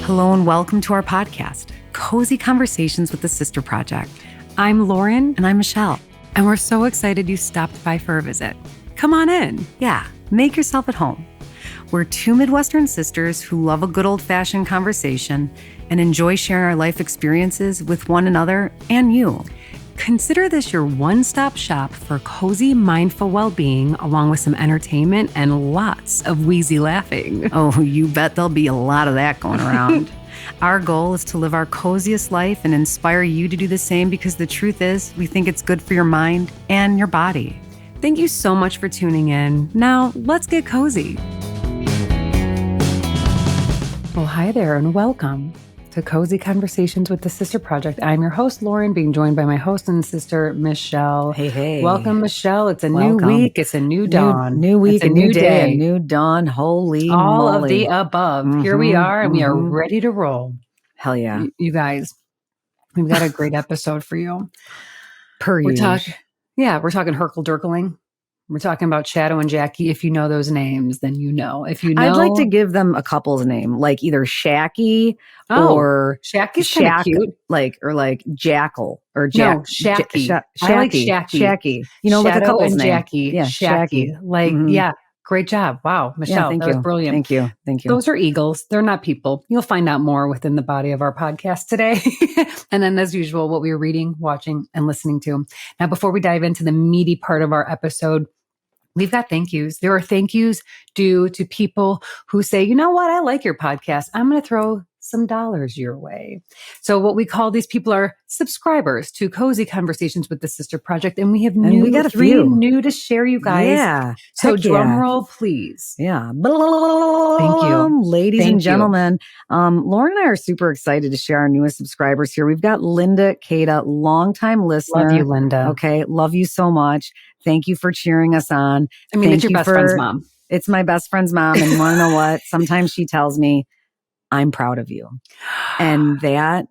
Hello and welcome to our podcast, Cozy Conversations with the Sister Project. I'm Lauren. And I'm Michelle. And we're so excited you stopped by for a visit. Come on in. Yeah, make yourself at home. We're two Midwestern sisters who love a good old-fashioned conversation and enjoy sharing our life experiences with one another and you. Consider this your one-stop shop for cozy, mindful well-being, along with some entertainment and lots of wheezy laughing. Oh, you bet there'll be a lot of that going around. Our goal is to live our coziest life and inspire you to do the same because the truth is, we think it's good for your mind and your body. Thank you so much for tuning in. Now, let's get cozy. Well, hi there and welcome to Cozy Conversations with the Sister Project. I'm your host, Lauren, being joined by my host and sister, Michelle. Hey. Welcome, Michelle. It's a new week. It's a new dawn. New week, it's a new day, a new dawn. Holy all moly. of the above. Here we are, and we are ready to roll. Hell yeah. You guys, we've got a great episode for you. We're talking Hurkle, durkling. We're talking about Shadow and Jackie. If you know those names, then you know. If you know, I'd like to give them a couple's name, like either Shacky or Shacky's kind of cute, like Jackal or No, Shacky. I like Shacky. Shacky. You know, Shadow like a couple's and name. Jackie. Yeah, Shacky. Yeah. Great job. Wow, Michelle, thank that you. was brilliant. Thank you. Those are eagles. They're not people. You'll find out more within the body of our podcast today. And then as usual, what we were reading, watching, and listening to. Now, before we dive into the meaty part of our episode, we've got thank yous. There are thank yous due to people who say, you know what? I like your podcast. I'm going to throw some dollars your way. So what we call these people are subscribers to Cozy Conversations with the Sister Project. And we have three new to share, you guys. Yeah. So drum roll, please. Yeah. Thank you. Ladies and gentlemen. Lauren and I are super excited to share our newest subscribers here. We've got Linda Cada, longtime listener. Love you, Linda. Okay. Love you so much. Thank you for cheering us on. I mean, it's your best friend's mom. It's my best friend's mom. And you want to know what? Sometimes she tells me, I'm proud of you. And that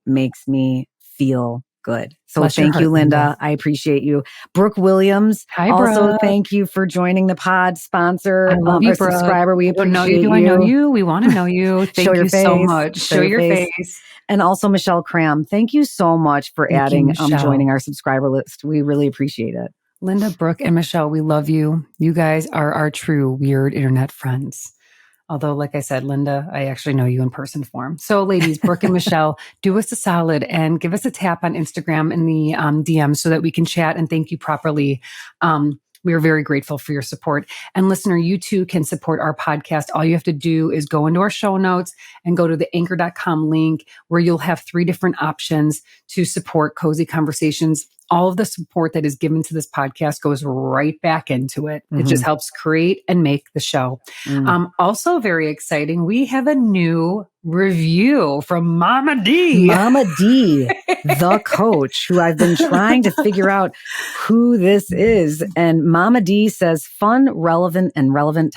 makes me feel good. So thank you, Linda. I appreciate you. Brooke Williams. Hi, also, Brooke. thank you for joining the pod sponsor. I love you, subscriber. We appreciate you. Do I know you? We want to know you. Thank you so much. Show your face. And also Michelle Cram. Thank you so much for joining our subscriber list. We really appreciate it. Linda, Brooke, and Michelle, we love you. You guys are our true weird internet friends. Although, like I said, Linda, I actually know you in person form. So ladies, Brooke and Michelle, do us a solid and give us a tap on Instagram in the DM so that we can chat and thank you properly. We are very grateful for your support. And listener, you too can support our podcast. All you have to do is go into our show notes and go to the anchor.com link where you'll have 3 different options to support Cozy Conversations. All of the support that is given to this podcast goes right back into it. It just helps create and make the show. Also very exciting, we have a new review from Mama D. Mama D, the coach, who I've been trying to figure out who this is. And Mama D says, fun, relevant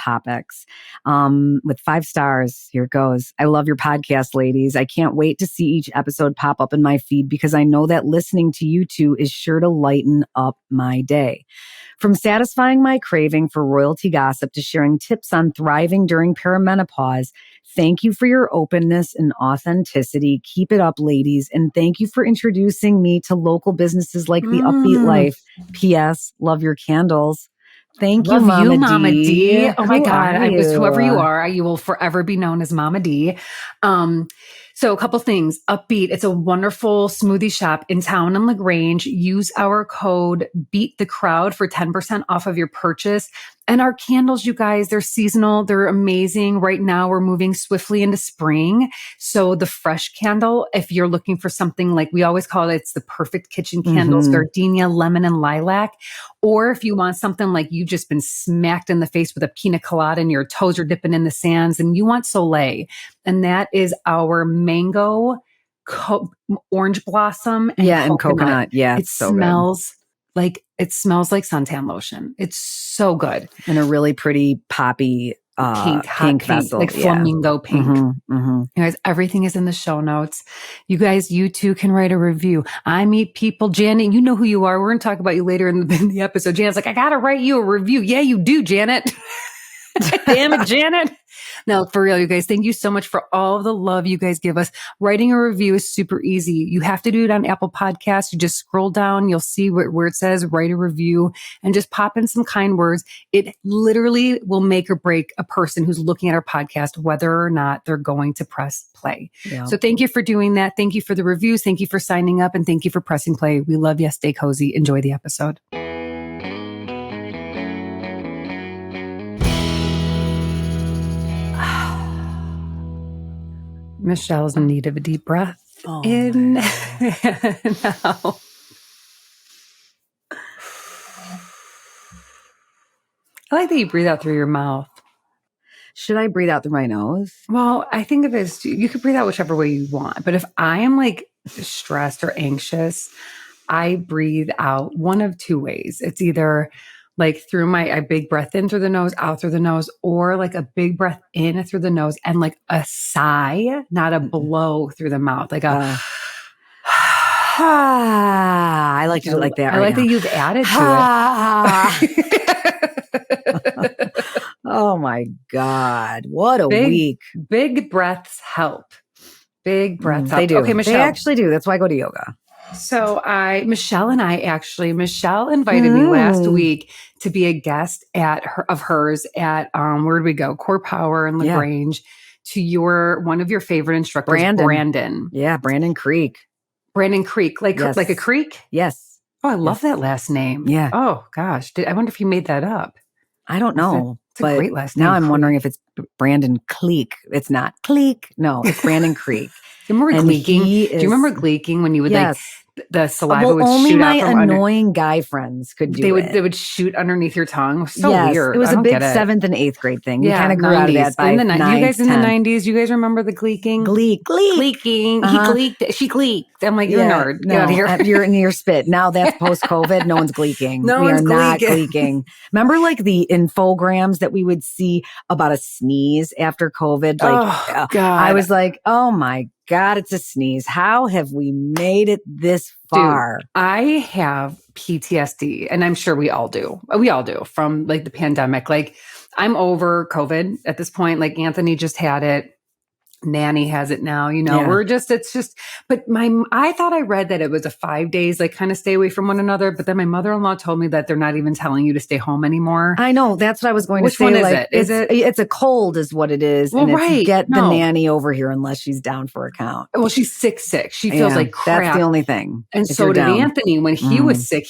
topics. With 5 stars. Here it goes. I love your podcast, ladies. I can't wait to see each episode pop up in my feed because I know that listening to you two is sure to lighten up my day. From satisfying my craving for royalty gossip to sharing tips on thriving during perimenopause, thank you for your openness and authenticity. Keep it up, ladies. And thank you for introducing me to local businesses like The Upbeat Life. P.S. Love your candles. Thank you, Mama D. Oh my God. Whoever you are, you will forever be known as Mama D. So a couple things. Upbeat. It's a wonderful smoothie shop in town in LaGrange. Use our code Beat the Crowd for 10% off of your purchase. And our candles, you guys, they're seasonal. They're amazing. Right now, we're moving swiftly into spring. So the fresh candle, if you're looking for something like we always call it, it's the perfect kitchen candles, gardenia, lemon, and lilac. Or if you want something like you've just been smacked in the face with a pina colada and your toes are dipping in the sands and you want Soleil. And that is our mango, orange blossom, and coconut. Yeah, it smells like suntan lotion. It's so good. And a really pretty poppy pink vessel. Like flamingo pink. You guys, everything is in the show notes. You guys, you too can write a review. I meet people. Janet, you know who you are. We're going to talk about you later in the episode. Janet's like, I got to write you a review. Yeah, you do, Janet. Damn it, Janet. No, for real, you guys, thank you so much for all the love you guys give us. Writing a review is super easy. You have to do it on Apple Podcasts. You just scroll down, you'll see where it says write a review and just pop in some kind words. It literally will make or break a person who's looking at our podcast, whether or not they're going to press play. Yeah. So thank you for doing that. Thank you for the reviews. Thank you for signing up, and thank you for pressing play. We love you. Stay cozy. Enjoy the episode. Michelle's in need of a deep breath. In and out. I like that you breathe out through your mouth. Should I breathe out through my nose? Well, I think of it as you could breathe out whichever way you want. But if I am like stressed or anxious, I breathe out one of two ways. It's either like through a big breath in through the nose, out through the nose, or like a big breath in through the nose and like a sigh, not a blow through the mouth, like a. I like to do it like that. I like that you've added to it. Oh my God. What a week. Big breaths help. Big breaths help. They do. Okay, Michelle. They actually do. That's why I go to yoga. So Michelle invited me last week to be a guest of hers at, where did we go? Core Power in LaGrange to one of your favorite instructors, Brandon. Yeah. Brandon Creek. Brandon Creek. Like a creek? Yes. Oh, I love that last name. Yeah. Oh gosh. I wonder if he made that up. I don't know. It's a great last name. Now I'm wondering if it's Brandon Cleek. It's not Cleek. No, it's Brandon Creek. Do you remember gleeking? Do you remember gleeking when you would like the saliva would only shoot my out from annoying guy friends could do it. They would shoot underneath your tongue. So weird. It was a big 7th and 8th grade thing. Yeah, we kind of grew out of that by you guys in the 9th, 90s, you guys remember the gleeking? Gleeking. He gleeked. She gleeked. I'm like, you're a nerd. No, Get out of here. You're in your spit. Now that's post-COVID. No one's gleeking. No we one's are not gleeking. Remember like the infograms that we would see about a sneeze after COVID? Like, God. I was like, oh my God, it's a sneeze. How have we made it this far? Dude, I have PTSD, and I'm sure we all do. We all do from like the pandemic. Like I'm over COVID at this point. Like Anthony just had it. Nanny has it now, but I thought I read that it was a 5 days, like kind of stay away from one another. But then my mother-in-law told me that they're not even telling you to stay home anymore. I know. That's what I was going to say. Which one is it? It's a cold is what it is. Well, and right. Get the nanny over here unless she's down for a count. Well, she's sick. She feels like crap. That's the only thing. And so did Anthony. When he was sick,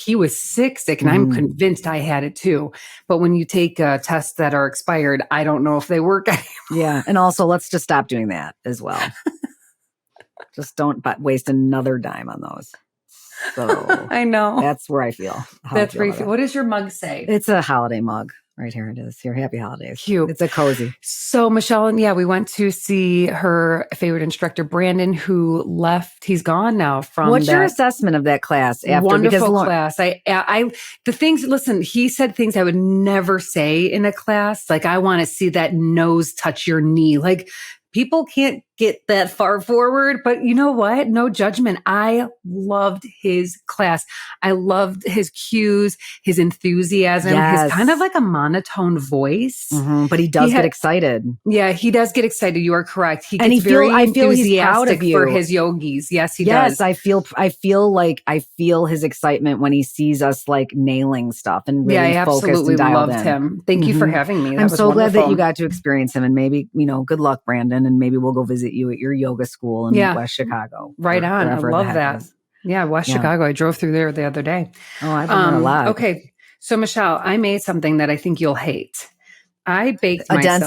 sick. And I'm convinced I had it too. But when you take tests that are expired, I don't know if they work anymore. Yeah. And also let's just stop doing that as well. Just don't waste another dime on those. So I know. That's where I feel. That's where you feel. What does your mug say? It's a holiday mug. Right here it is. Here, happy holidays. Cute. It's a cozy. So Michelle, and we went to see her favorite instructor, Brandon, who left. He's gone now from What's your assessment of that class? Wonderful class. Listen, he said things I would never say in a class. Like, I want to see that nose touch your knee. Like, people can't get that far forward, but you know what? No judgment. I loved his class. I loved his cues, his enthusiasm, his kind of like a monotone voice. Mm-hmm, but he does get excited. Yeah, he does get excited. You are correct. He gets I feel enthusiastic he's proud of you. for his yogis. Yes, he does. I feel his excitement when he sees us like nailing stuff and really focused and dialed in. Loved him. Thank you for having me. I'm so glad that you got to experience him, and maybe, good luck, Brandon, and maybe we'll go visit you at your yoga school in West Chicago. Right on. I love that. Yeah, West Chicago. I drove through there the other day. Oh, I've been there a lot. Okay. So, Michelle, I made something that I think you'll hate. I baked a dense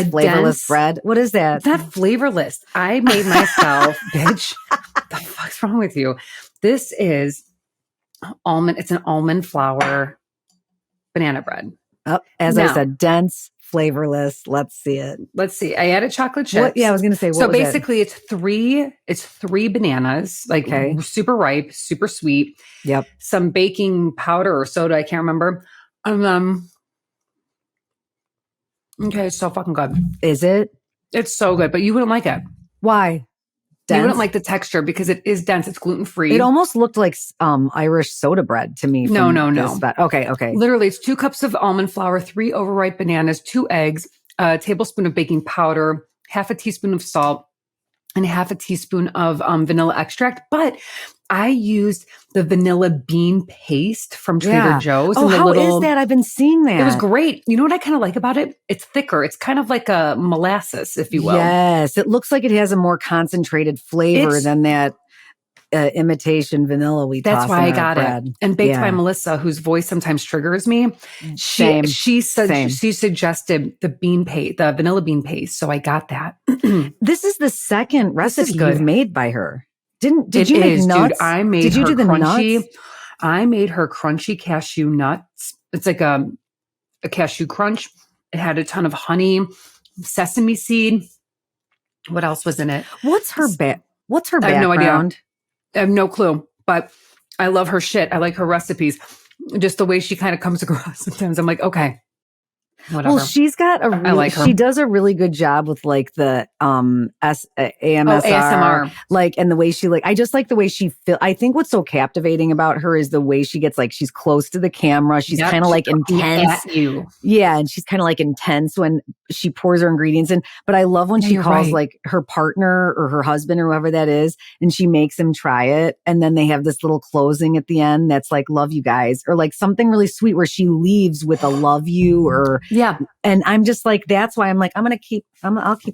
flavorless bread. What is that? It's not flavorless. I made myself, bitch. What the fuck's wrong with you? This is almond. It's an almond flour banana bread. Oh, I said, dense, flavorless. Let's see it. Let's see. I added chocolate chips. I was going to say. So basically, it's three bananas, like super ripe, super sweet. Yep. Some baking powder or soda. I can't remember. Okay, it's so fucking good. Is it? It's so good, but you wouldn't like it. Why? Dense? You wouldn't like the texture because it is dense. It's gluten-free. It almost looked like Irish soda bread to me. No. Okay. Literally, it's 2 cups of almond flour, 3 overripe bananas, 2 eggs, a tablespoon of baking powder, half a teaspoon of salt, and half a teaspoon of vanilla extract. But I used the vanilla bean paste from Trader Joe's. Oh, how is that? I've been seeing that. It was great. You know what I kind of like about it? It's thicker. It's kind of like a molasses, if you will. Yes. It looks like it has a more concentrated flavor than that imitation vanilla we toss in our bread. That's why I got it. And Baked by Melissa, whose voice sometimes triggers me, she suggested the bean paste, the vanilla bean paste. So I got that. This is the second recipe you've made by her. Did you make nuts? Dude, I made Did you her do the crunchy. nuts? I made her crunchy cashew nuts. It's like a cashew crunch. It had a ton of honey, sesame seed. What else was in it? What's her background? I have no idea. I have no clue, but I love her shit. I like her recipes. Just the way she kind of comes across sometimes. I'm like, okay, whatever. Well, she's got I like her. She does a really good job with like the ASMR, like, and the way she I just like the way she I think what's so captivating about her is the way she gets she's close to the camera. She's kind of like intense. Yeah, and she's kind of like intense when she pours her ingredients in. But I love when she calls like her partner or her husband or whoever that is, and she makes him try it, and then they have this little closing at the end that's like "love you guys" or like something really sweet where she leaves with a "love you" or. Yeah. And I'm just like, that's why I'm like, I'll keep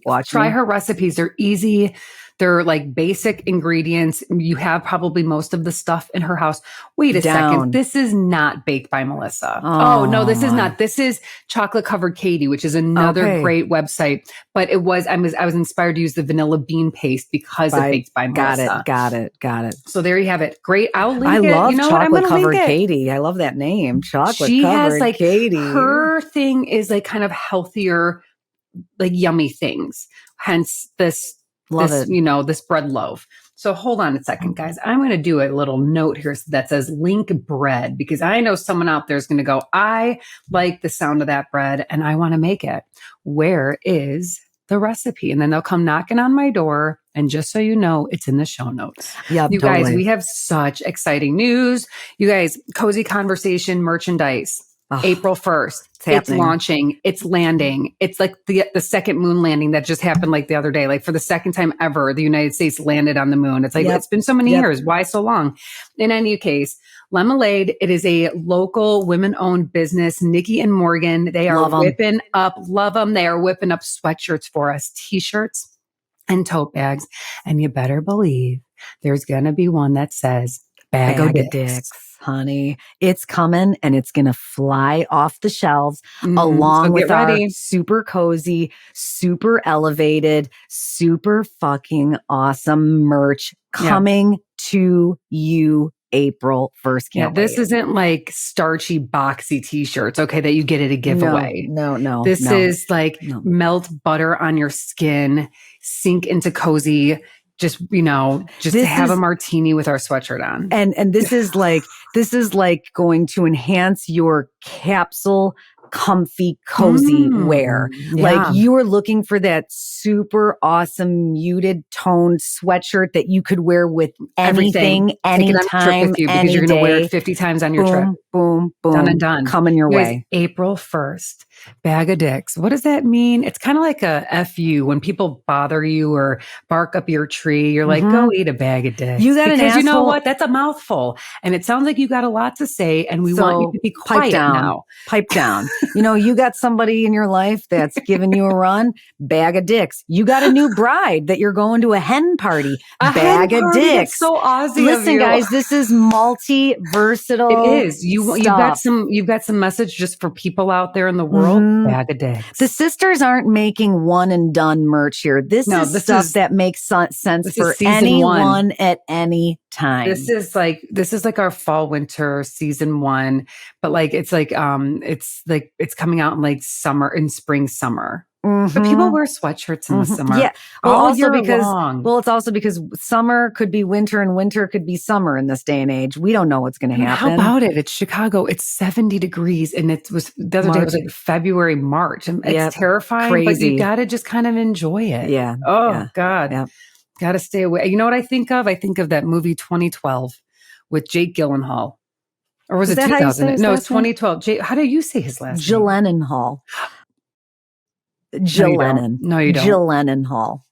watching. Try her recipes. They're easy. They're like basic ingredients. You have probably most of the stuff in her house. Wait a second. This is not Baked by Melissa. Oh, no, this is not. This is Chocolate Covered Katie, which is another great website. But I was inspired to use the vanilla bean paste because of Baked by Melissa. Got it. So there you have it. Great. I'll link it. I love Chocolate Covered Covered Katie. I love that name. Chocolate She Covered has like Katie. Her thing is like kind of healthier, like yummy things. Hence this bread loaf. So hold on a second, guys. I'm going to do a little note here that says link bread, because I know someone out there is going to go, I like the sound of that bread and I want to make it. Where is the recipe? And then they'll come knocking on my door. And just so you know, it's in the show notes. Yep, you guys, we have such exciting news. You guys, Cozy Conversation merchandise. April 1st. It's launching. It's landing. It's like the second moon landing that just happened like the other day. Like for the second time ever, the United States landed on the moon. It's like, it's been so many years. Why so long? In any case, Lemonade, it is a local women-owned business. Nikki and Morgan, they are whipping up, love them. They are whipping up sweatshirts for us, t-shirts and tote bags. And you better believe there's going to be one that says bag of dicks. Honey, it's coming and it's going to fly off the shelves along with our super cozy, super elevated, super fucking awesome merch coming to you April 1st. Can't wait. This isn't like starchy, boxy t-shirts, okay, that you get at a giveaway. No. This is like melt butter on your skin, sink into cozy. Just to have a martini with our sweatshirt on. And this is like going to enhance your capsule comfy, cozy wear. Yeah. Like you are looking for that super awesome muted toned sweatshirt that you could wear with anything, anytime, with you any because you're going to wear it 50 times on your trip. Boom, done and done. Coming your way. April 1st. Bag of dicks. What does that mean? It's kind of like a FU when people bother you or bark up your tree. You're like, go eat a bag of dicks. You got an asshole. You know what? That's a mouthful. And it sounds like you got a lot to say and we want you to be quiet now. Pipe down. You got somebody in your life that's giving you a run. Bag of dicks. You got a new bride that you're going to a hen party. Bag of dicks. That's so Aussie. Listen, guys, this is multi-versatile. It is. You've got some message just for people out there in the world. Bag of dicks. The sisters aren't making one and done merch here. This is stuff that makes sense for anyone at any time. This is like our fall winter season 1, but like it's coming out in like spring summer. But people wear sweatshirts in the summer. Yeah. All year long. Well, it's also because summer could be winter and winter could be summer in this day and age. We don't know what's going to happen. How about it? It's Chicago. It's 70 degrees and it was the other day it was like February, March. And it's terrifying, crazy. But you got to just kind of enjoy it. Yeah. Oh God. Yeah. Got to stay away. You know what I think of? I think of that movie 2012 with Jake Gyllenhaal. Or was it 2000? No, it's 2012. How do you say his last name? Gyllenhaal. Jill Lennon. No, you don't. Jill Lennon Hall.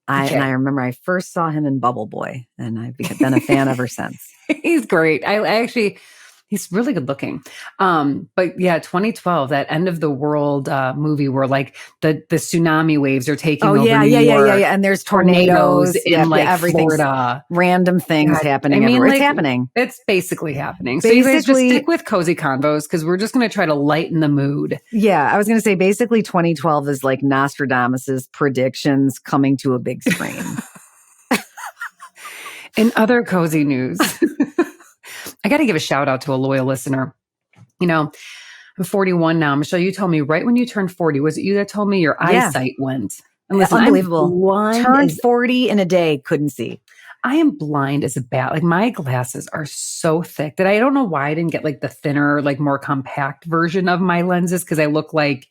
Okay. And I remember I first saw him in Bubble Boy, and I've been a fan ever since. He's great. I actually, he's really good looking. But yeah, 2012, that end of the world movie where like the tsunami waves are taking over New York. And there's tornadoes in like everything's Florida. Random things happening everywhere. It's happening. It's basically happening. So you guys just stick with Cozy Convos because we're just going to try to lighten the mood. Yeah, I was going to say basically 2012 is like Nostradamus's predictions coming to a big screen. In other cozy news, I got to give a shout out to a loyal listener. You know, I'm 41 now. Michelle, you told me right when you turned 40, was it you that told me your eyesight went? And listen, unbelievable. Turned 40 in a day, couldn't see. I am blind as a bat. Like my glasses are so thick that I don't know why I didn't get like the thinner, like more compact version of my lenses because I look like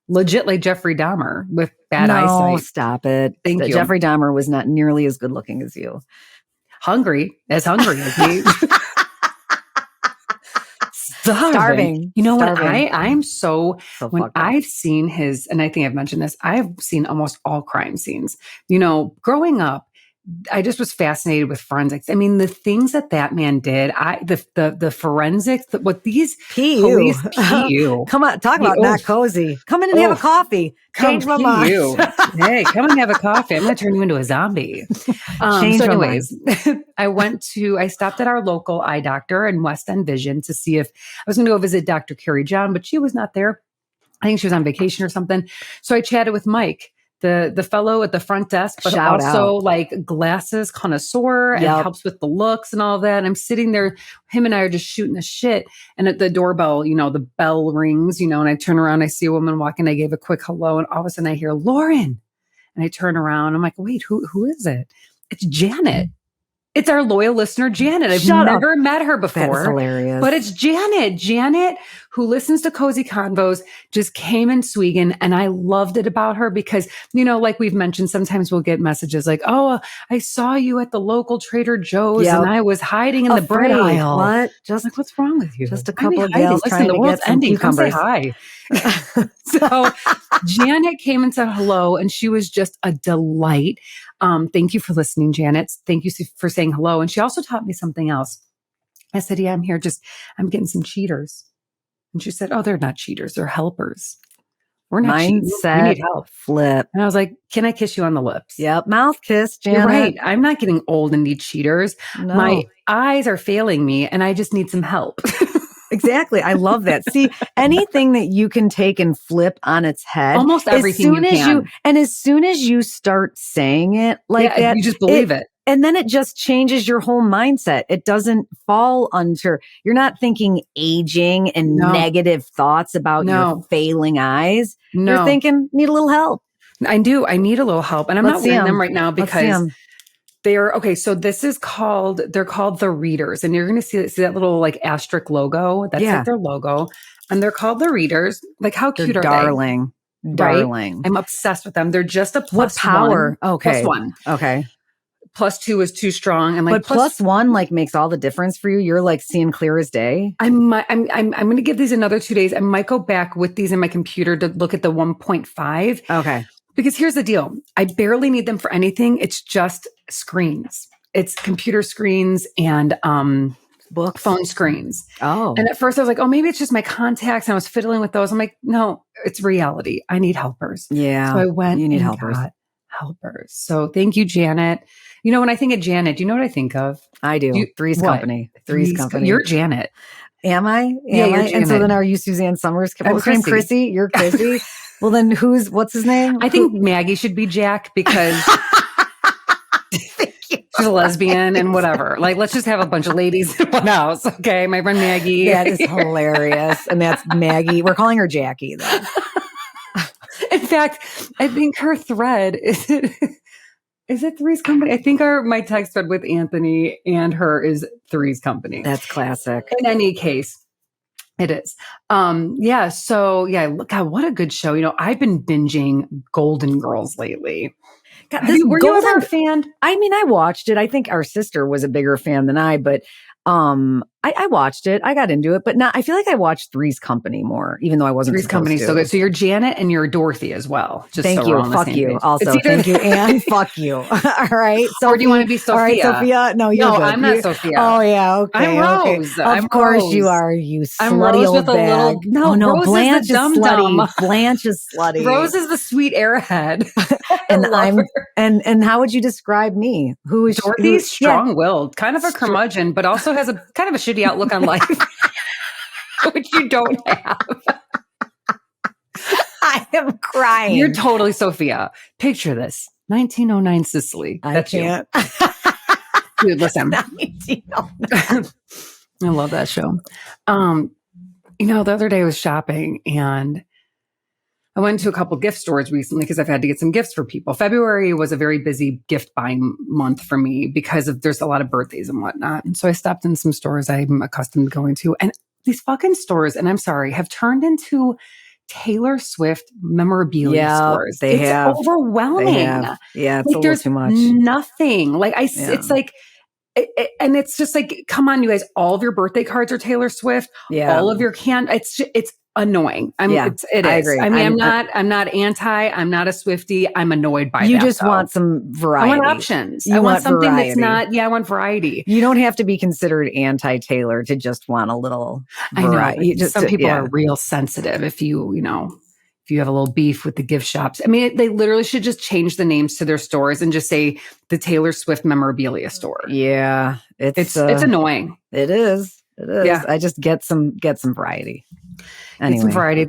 legit like Jeffrey Dahmer with bad eyesight. No, stop it. Thank you. Jeffrey Dahmer was not nearly as good looking as you. Hungry as me. Starving. You know what? I'm so when I've seen his, and I think I've mentioned this, I've seen almost all crime scenes. You know, growing up, I just was fascinated with forensics. I mean, the things that man did, the forensics, what these police, PU. Come on, talk about not cozy. Come in and have a coffee. Change my mind. Hey, come and have a coffee. I'm going to turn you into a zombie. Anyways, I stopped at our local eye doctor in West End Vision to see if I was going to go visit Dr. Carrie John, but she was not there. I think she was on vacation or something. So I chatted with Mike, the fellow at the front desk, but also like glasses connoisseur and helps with the looks and all that. And I'm sitting there, him and I are just shooting the shit. And at the doorbell, you know, the bell rings, you know, and I turn around, I see a woman walking, I gave a quick hello, and all of a sudden I hear Lauren. And I turn around, I'm like, wait, who is it? It's Janet. It's our loyal listener, Janet. I've never met her before. That's hilarious. But it's Janet. Janet, who listens to Cozy Convos, just came in Swegan, and I loved it about her because, you know, like we've mentioned, sometimes we'll get messages like, oh, I saw you at the local Trader Joe's and I was hiding in the bread aisle. What? Just like, what's wrong with you? Just a couple of gals trying to get some cucumbers. Come say hi. So Janet came and said hello, and she was just a delight. Thank you for listening, Janet. Thank you for saying hello. And she also taught me something else. I said, yeah, I'm here. I'm getting some cheaters. And she said, oh, they're not cheaters. They're helpers. We're not mindset. We need help. Flip. And I was like, can I kiss you on the lips? Yep. Mouth kiss, Janet. You're right. I'm not getting old and need cheaters. No. My eyes are failing me and I just need some help. Exactly. I love that. See, anything that you can take and flip on its head. Almost everything as soon as you start saying it like that, you just believe it. And then it just changes your whole mindset. It doesn't fall under, you're not thinking aging and negative thoughts about your failing eyes. No. You're thinking, need a little help. I do. I need a little help. And I'm not wearing them right now because so they're called the Readers. And you're going to see that little like asterisk logo. That's like their logo. And they're called the Readers. Like how cute are darling. they? Darling. Right? I'm obsessed with them. They're just a plus what power? One. Okay. Plus one. Okay. Plus two is too strong. And like, but plus one like makes all the difference for you. You're like seeing clear as day. I'm going to give these another 2 days. I might go back with these in my computer to look at the 1.5. Okay. Because here's the deal. I barely need them for anything. It's just screens. It's computer screens and phone screens. Oh. And at first I was like, oh, maybe it's just my contacts. And I was fiddling with those. I'm like, no, it's reality. I need helpers. Yeah. So I went you need helpers. So thank you, Janet. You know, when I think of Janet, do you know what I think of? I do. Three's Company. Three's Company. You're Janet. Am I? You're Janet. And so then are you Suzanne Summers? What's her name? Chrissy? You're Chrissy? Well, then what's his name? I think Maggie should be Jack because she's a lesbian and whatever. Like, let's just have a bunch of ladies in one house. Okay. My friend Maggie. That is hilarious. And that's Maggie. We're calling her Jackie though. In fact, I think her thread is it Three's Company? I think my text thread with Anthony and her is Three's Company. That's classic. In any case. It is. Look, God, what a good show. You know, I've been binging Golden Girls lately. God, were you ever a fan? I mean, I watched it. I think our sister was a bigger fan than I, but I watched it. I got into it, but not. I feel like I watched Three's Company more, even though I wasn't. Three's Company to. So good. So you're Janet and you're Dorothy as well. Just thank so you. We're on the Fuck same you. page. Also, thank you, and fuck you. All right. So, or do you want to be Sophia? All right, Sophia. No, you're no, good. I'm not Sophia. Oh yeah. Okay. I'm Rose. Of course you are. You slutty I'm Rose old with bag. a little. No, no. Rose Blanche is the dumb slutty. dumb. Blanche is slutty. Rose is the sweet airhead. And and how would you describe me? Who is Dorothy's strong-willed, kind of a curmudgeon, but also has a kind of a shitty outlook on life, which you don't have. I am crying. You're totally Sophia. Picture this: 1909 Sicily. That's can't. You. Dude, listen. 1909. I love that show. The other day I was shopping and I went to a couple gift stores recently because I've had to get some gifts for people. February was a very busy gift buying month for me because there's a lot of birthdays and whatnot. And so I stopped in some stores I'm accustomed to going to. And these fucking stores, and I'm sorry, have turned into Taylor Swift memorabilia stores. It's overwhelming. They have. Yeah, it's a little too much. Nothing. It's like, and it's just like, come on, you guys, all of your birthday cards are Taylor Swift. Yeah. All of your it's annoying. It is. I agree. I mean, I'm not anti, I'm not a Swiftie. I'm annoyed by that. You just want some variety. I want options. I want something variety. That's not, I want variety. You don't have to be considered anti-Taylor to just want a little variety. I know. Some people are real sensitive if if you have a little beef with the gift shops. I mean, they literally should just change the names to their stores and just say the Taylor Swift memorabilia store. Yeah. It's annoying. It is. It is. Yeah. I just get some variety. Anyway. Get some variety.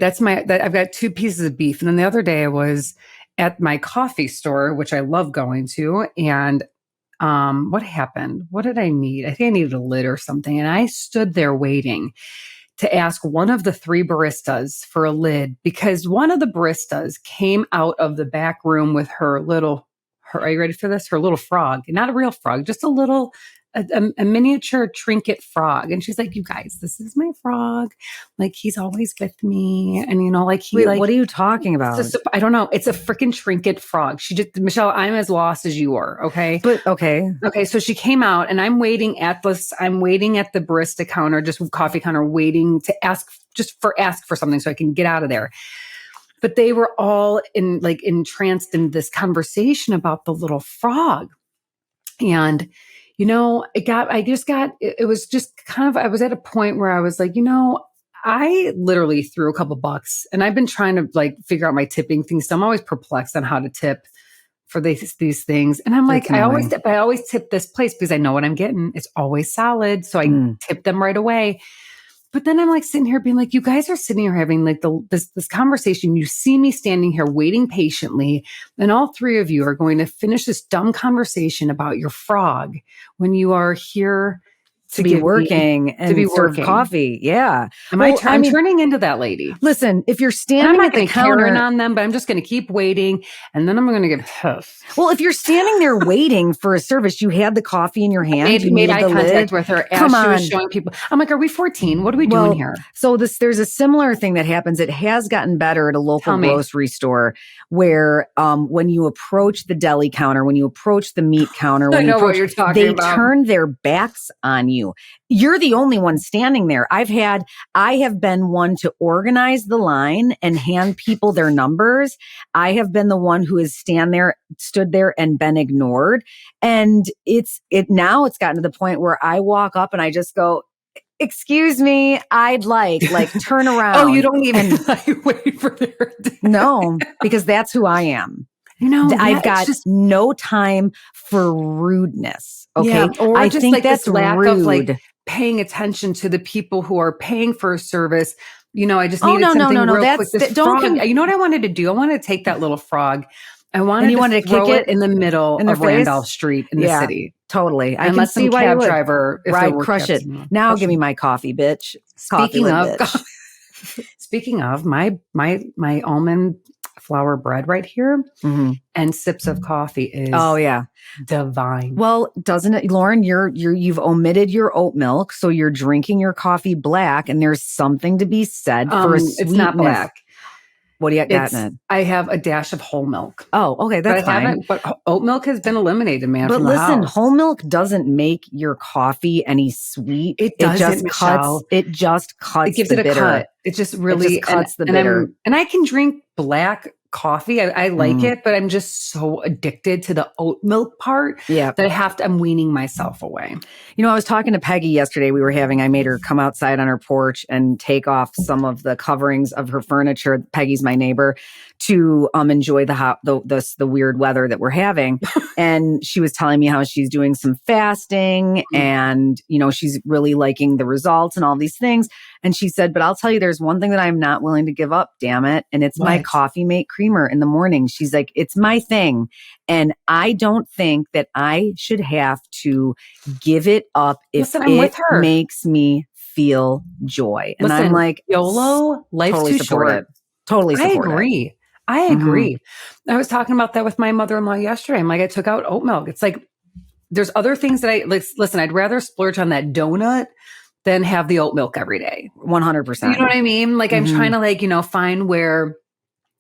I've got 2 pieces of beef. And then the other day I was at my coffee store, which I love going to. And what happened? What did I need? I think I needed a lid or something. And I stood there waiting to ask one of the 3 baristas for a lid because one of the baristas came out of the back room with her are you ready for this? Her little frog, not a real frog, just a miniature trinket frog. And she's like, you guys, this is my frog. Like, he's always with me. And, what are you talking about? I don't know. It's a freaking trinket frog. Michelle, I'm as lost as you are. Okay. But okay. Okay. So she came out and I'm waiting at the barista counter, just coffee counter, waiting to ask for something so I can get out of there. But they were all entranced in this conversation about the little frog. And it was just kind of, I was at a point where I was like, I literally threw a couple bucks and I've been trying to figure out my tipping things. So I'm always perplexed on how to tip for these things. And I'm like, I always tip this place because I know what I'm getting. It's always solid. So I tip them right away. But then I'm sitting here being like, you guys are sitting here having this conversation. You see me standing here waiting patiently. And all 3 of you are going to finish this dumb conversation about your frog when you are here to be working and serve coffee. Yeah. I'm turning into that lady. Listen, if you're standing at the counter Karen on them, but I'm just going to keep waiting and then I'm going to get pissed. Well, if you're standing there waiting for a service, you had the coffee in your hand. You made eye contact with her as she was showing people. I'm like, are we 14? What are we doing here? So there's a similar thing that happens. It has gotten better at a local grocery store where when you approach the deli counter, when you approach the meat counter, what you're talking about. They turn their backs on you. You're the only one standing there. I have been one to organize the line and hand people their numbers. I have been the one who has stood there and been ignored. And now it's gotten to the point where I walk up and I just go, excuse me, I'd turn around. Oh, you don't even wait for their No, because that's who I am. I've got no time for rudeness. Okay. Yeah, or I just think that's this lack rude. of paying attention to the people who are paying for a service. I just needed something real quick. This frog, you know what I wanted to do? I wanted to take that little frog. I wanted to throw it in the middle of Randolph Street in the city. Totally. I can let see why cab driver crush it. Now give me my coffee, bitch. Speaking of my almond flour bread right here and sips of coffee is divine. Well, doesn't it, Lauren? You've omitted your oat milk, so you're drinking your coffee black, and there's something to be said for a sweetness. It's not black. What do you got in it? I have a dash of whole milk. Oh, okay, that's fine. But oat milk has been eliminated, man. But from listen, the house. whole milk doesn't make your coffee any sweet. It doesn't, Michelle. It just cuts. It gives the it a bitter. cut. It just really cuts the bitter. And I can drink black coffee. I like it, but I'm just so addicted to the oat milk part that I'm weaning myself away. You know, I was talking to Peggy yesterday. I made her come outside on her porch and take off some of the coverings of her furniture. Peggy's my neighbor, to enjoy the weird weather that we're having. And she was telling me how she's doing some fasting and, you know, she's really liking the results and all these things. And she said, but I'll tell you, there's one thing that I'm not willing to give up, damn it. And it's my Coffee Mate creamer in the morning. She's like, it's my thing. And I don't think that I should have to give it up if it makes me feel joy. And I'm like, YOLO, life's totally too short. Totally support it. I agree. I was talking about that with my mother-in-law yesterday. I'm like, I took out oat milk. It's like, there's other things that listen, I'd rather splurge on that donut than have the oat milk every day. 100%. You know what I mean? Like I'm trying to find where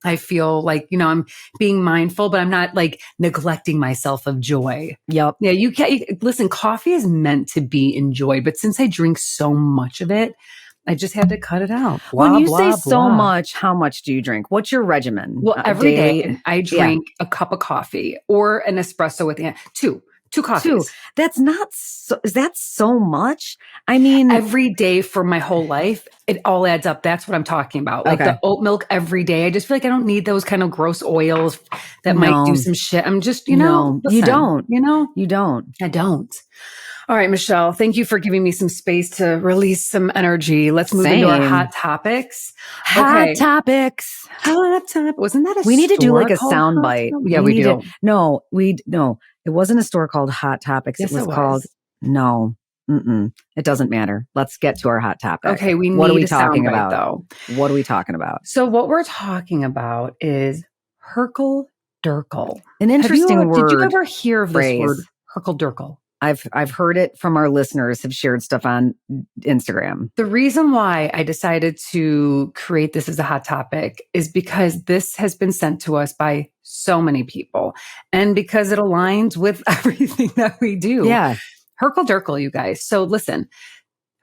I feel like, I'm being mindful, but I'm not like neglecting myself of joy. Yep. Yeah. You can't listen, coffee is meant to be enjoyed, but since I drink so much of it, I just had to cut it out. When you say so much, how much do you drink? What's your regimen? Well, every day I drink a cup of coffee or an espresso with two coffees. That's not so, is that so much? I mean, every day for my whole life, it all adds up. That's what I'm talking about. Like the oat milk every day. I just feel like I don't need those kind of gross oils that might do some shit. I'm just, listen, you don't. You don't. I don't. All right, Michelle, thank you for giving me some space to release some energy. Let's move into our hot topics. Hot topics. Wasn't that we need to do like a sound bite. Yeah, we do. No, it wasn't a store called Hot Topics. Yes, it was called, it doesn't matter. Let's get to our hot topic. Okay, what are we talking soundbite, about? Though. What are we talking about? So what we're talking about is Hurkle, Durkle. An interesting word. Did you ever hear of this word, Hurkle, Durkle? I've heard it from our listeners, have shared stuff on Instagram. The reason why I decided to create this as a hot topic is because this has been sent to us by so many people and because it aligns with everything that we do. Yeah. Hurkle Durkle, you guys. So listen,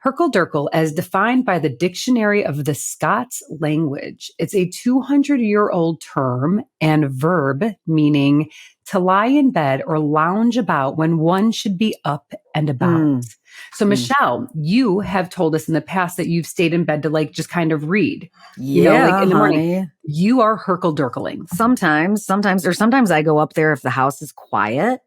Hurkle Durkle, as defined by the Dictionary of the Scots Language, it's a 200-year-old term and verb meaning to lie in bed or lounge about when one should be up and about. So Michelle, you have told us in the past that you've stayed in bed to like just kind of read. Yeah, in the morning. You are Hurkle Durkling. Sometimes I go up there if the house is quiet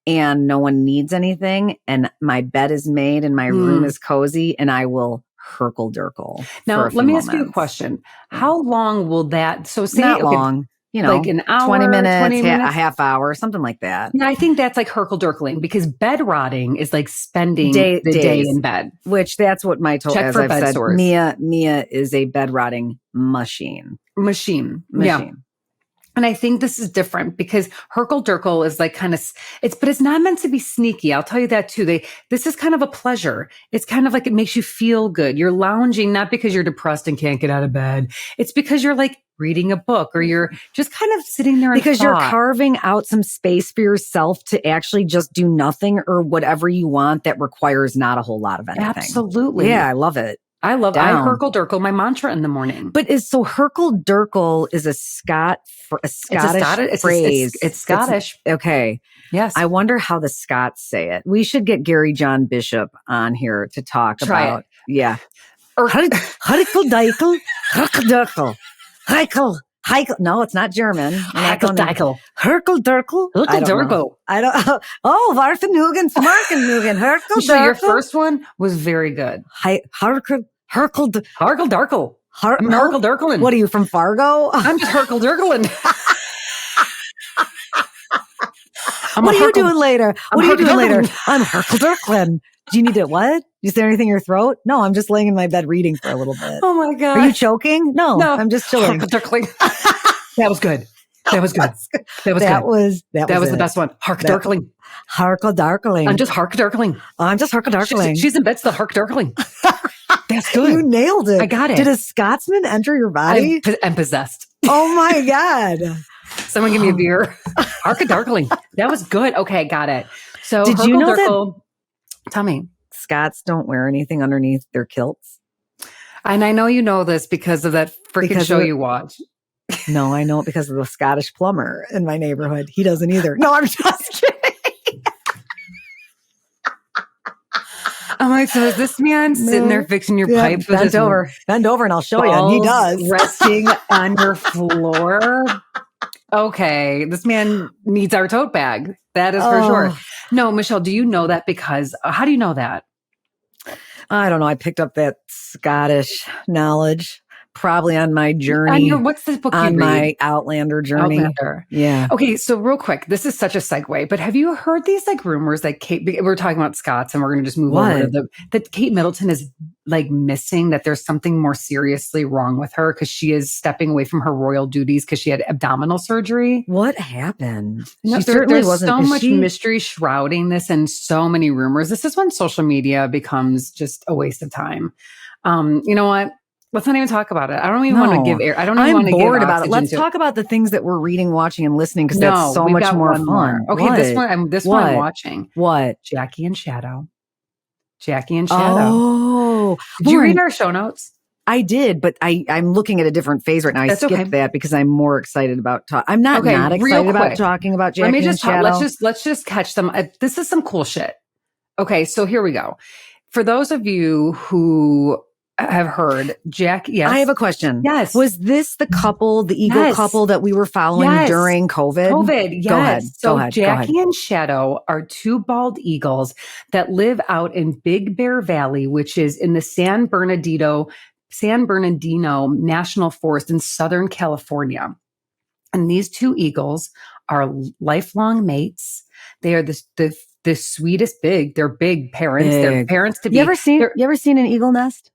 and no one needs anything and my bed is made and my room is cozy and I will Hurkle Durkle. Now, let me ask you a question. How long will that, so say not long. Like an hour, 20 minutes, a half hour, something like that. Yeah, I think that's like Hurkle Durkling because bed rotting is like spending the day in bed. Which that's what my as I've said, sores. Mia is a bed rotting machine. Yeah. And I think this is different because Hurkle Durkle is like kind of, but it's not meant to be sneaky. I'll tell you that too. This is kind of a pleasure. It's kind of like it makes you feel good. You're lounging, not because you're depressed and can't get out of bed. It's because you're like reading a book or you're just kind of sitting there because you're carving out some space for yourself to actually just do nothing or whatever you want that requires not a whole lot of anything. Absolutely. Yeah, I love it. I Hurkle Durkle, my mantra in the morning. But Hurkle Durkle is a Scottish phrase. It's Scottish. Okay. Yes. I wonder how the Scots say it. We should get Gary John Bishop on here to talk about. Yeah. Hurkle Durkle, Hurkle Durkle. Heikel. No, it's not German. Hurkle Durkle. I don't. Oh, Varthanugen, Smarkennugen. Hurkle Durkle. Your first one was very good. Hurkle Durkle. I'm Hurkle Durkling. What are you from Fargo? I'm just Hurkle Durkling. What are you doing later? I'm Hurkle Durkling. Do you need to what? Is there anything in your throat? No, I'm just laying in my bed reading for a little bit. Oh my God. Are you choking? No, I'm just chilling. That was good. That was good. That was the best one. Hurkle Durkling. Hurkle Durkling. I'm just Hurkle Durkling. She's in bed, the Hurkle Durkling. That's good. You nailed it. I got it. Did a Scotsman enter your body? I'm possessed. Oh my God. Someone give me a beer. Hurkle, durkling. That was good. Okay, got it. So Did you know Durkle, tell me. Scots don't wear anything underneath their kilts? And I know you know this because of that freaking show you watch. No, I know it because of the Scottish plumber in my neighborhood. He doesn't either. No, I'm just kidding. I'm like, so is this man sitting there fixing your pipes with his bend over and I'll show you. And he does. Resting on your floor. Okay, this man needs our tote bag. That is for sure. No, Michelle, do you know that because, how do you know that? I don't know. I picked up that Scottish knowledge probably on my journey. What's the book you read? My Outlander journey. Outlander. Yeah. Okay, so real quick, this is such a segue, but have you heard these like rumors that we're talking about Scots and we're going to just move over to that Kate Middleton is like missing, that there's something more seriously wrong with her because she is stepping away from her royal duties because she had abdominal surgery. What happened? No, there's wasn't. So much mystery shrouding this and so many rumors. This is when social media becomes just a waste of time. You know what? Let's not even talk about it. I don't even want to give air. I don't even want to give bored about it. Let's talk about the things that we're reading, watching, and listening because that's so much more fun. Okay, what? this one I'm watching. What? Jackie and Shadow. Jackie and Shadow. Oh. Did you read our show notes? I did, but I'm looking at a different phase right now. I skipped that because I'm more excited about I'm not excited about talking about Jackie and Shadow. Let's just catch them. This is some cool shit. Okay, so here we go. For those of you who have heard Jackie. Yes. I have a question. Yes. Was this the couple, the eagle couple that we were following during COVID? Yes. Go ahead. Jackie and Shadow are two bald eagles that live out in Big Bear Valley, which is in the San Bernardino National Forest in Southern California. And these two eagles are lifelong mates. They are the sweetest they're big parents. They're parents to be. You ever seen an eagle nest?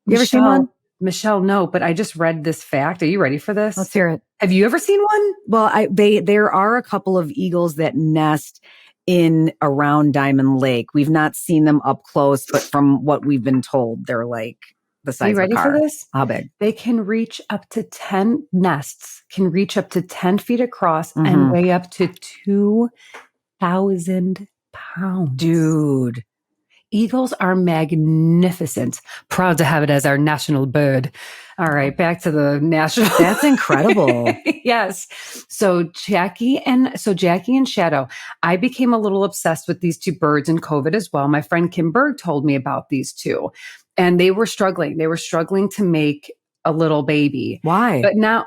You ever seen one? Michelle, no, but I just read this fact. Are you ready for this? Let's hear it. Have you ever seen one? Well, there are a couple of eagles that nest in around Diamond Lake. We've not seen them up close, but from what we've been told, they're like the size of a car. Are you ready for this? How big? They can reach up to 10 nests, can reach up to 10 feet across and weigh up to 2,000 pounds. Dude. Eagles are magnificent. Proud to have it as our national bird. All right, back to the national. That's incredible. Yes. So Jackie and Shadow. I became a little obsessed with these two birds in COVID as well. My friend Kim Berg told me about these two, and they were struggling. They were struggling to make a little baby. Why? But now,